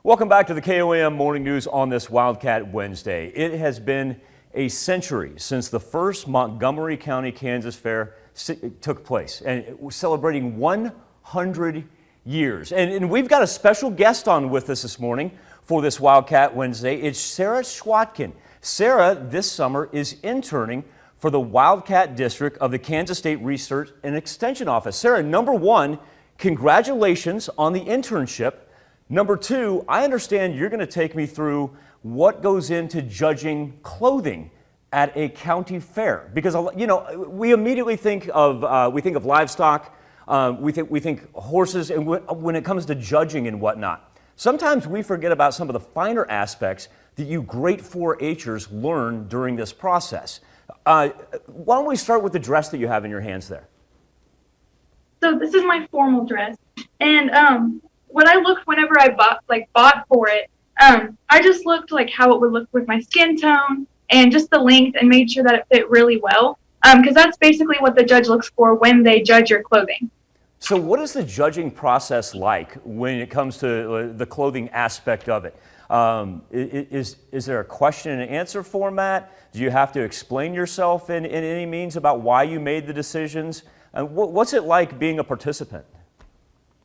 Welcome back to the KOAM Morning News on this Wildcat Wednesday. It has been a century since the first Montgomery County, Kansas Fair took place, and we're celebrating 100 years. And we've got a special guest on with us this morning for this Wildcat Wednesday. It's Sarah Schwatkin. Sarah, this summer, is interning for the Wildcat District of the Kansas State Research and Extension Office. Sarah, number one, congratulations on the internship. Number two, I understand you're going to take me through what goes into judging clothing at a county fair, because we immediately think of livestock, we think horses, and when it comes to judging and whatnot, sometimes we forget about some of the finer aspects that you great 4-Hers learn during this process. Why don't we start with the dress that you have in your hands there? So this is my formal dress, and when I looked whenever I bought for it, I just looked like how it would look with my skin tone and just the length, and made sure that it fit really well, because that's basically what the judge looks for when they judge your clothing. So what is the judging process like when it comes to the clothing aspect of it? Is there a question and answer format? Do you have to explain yourself in any means about why you made the decisions? What's it like being a participant?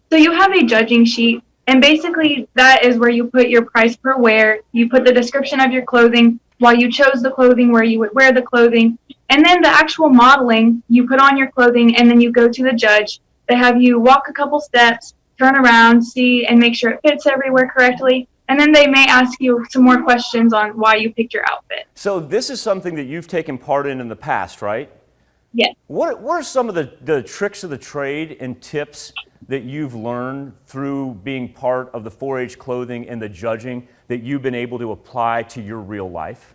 So you have a judging sheet, and basically that is where you put your price per wear, you put the description of your clothing, why you chose the clothing, where you would wear the clothing, and then the actual modeling, you put on your clothing, and then you go to the judge. They have you walk a couple steps, turn around, see, and make sure it fits everywhere correctly, and then they may ask you some more questions on why you picked your outfit. So this is something that you've taken part in the past, right? Yes. What are some of the tricks of the trade and tips that you've learned through being part of the 4-H clothing and the judging that you've been able to apply to your real life?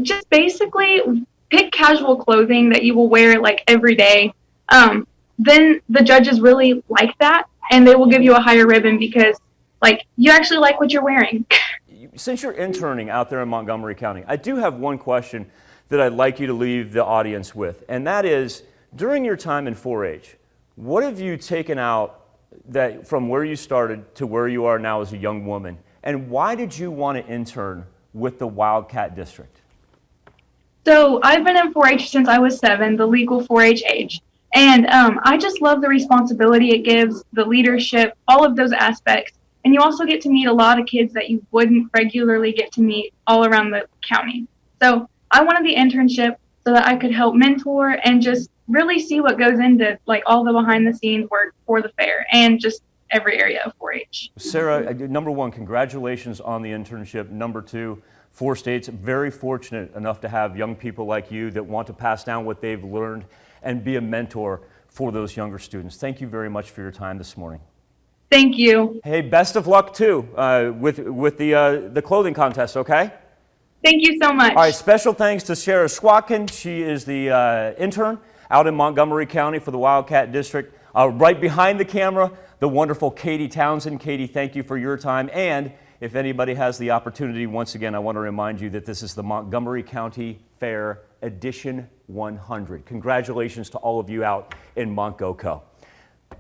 Just basically pick casual clothing that you will wear like every day. Then the judges really like that, and they will give you a higher ribbon because you actually like what you're wearing. Since you're interning out there in Montgomery County, I do have one question that I'd like you to leave the audience with, and that is, during your time in 4-H, what have you taken out that from where you started to where you are now as a young woman, and why did you want to intern with the Wildcat District? So I've been in 4-H since I was 7, the legal 4-H age, and I just love the responsibility it gives, the leadership, all of those aspects, and you also get to meet a lot of kids that you wouldn't regularly get to meet all around the county. So I wanted the internship so that I could help mentor and just really see what goes into all the behind the scenes work for the fair and just every area of 4-H. Sarah, number one, congratulations on the internship. Number two, 4 states very fortunate enough to have young people like you that want to pass down what they've learned and be a mentor for those younger students. Thank you very much for your time this morning. Thank you. Hey, best of luck too with the clothing contest, okay? Thank you so much. All right, special thanks to Sarah Schwatkin. She is the intern out in Montgomery County for the Wildcat District. Right behind the camera, the wonderful Katie Townsend. Katie, thank you for your time. And if anybody has the opportunity, once again, I want to remind you that this is the Montgomery County Fair Edition 100. Congratulations to all of you out in MontGoCo.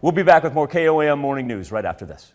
We'll be back with more KOAM Morning News right after this.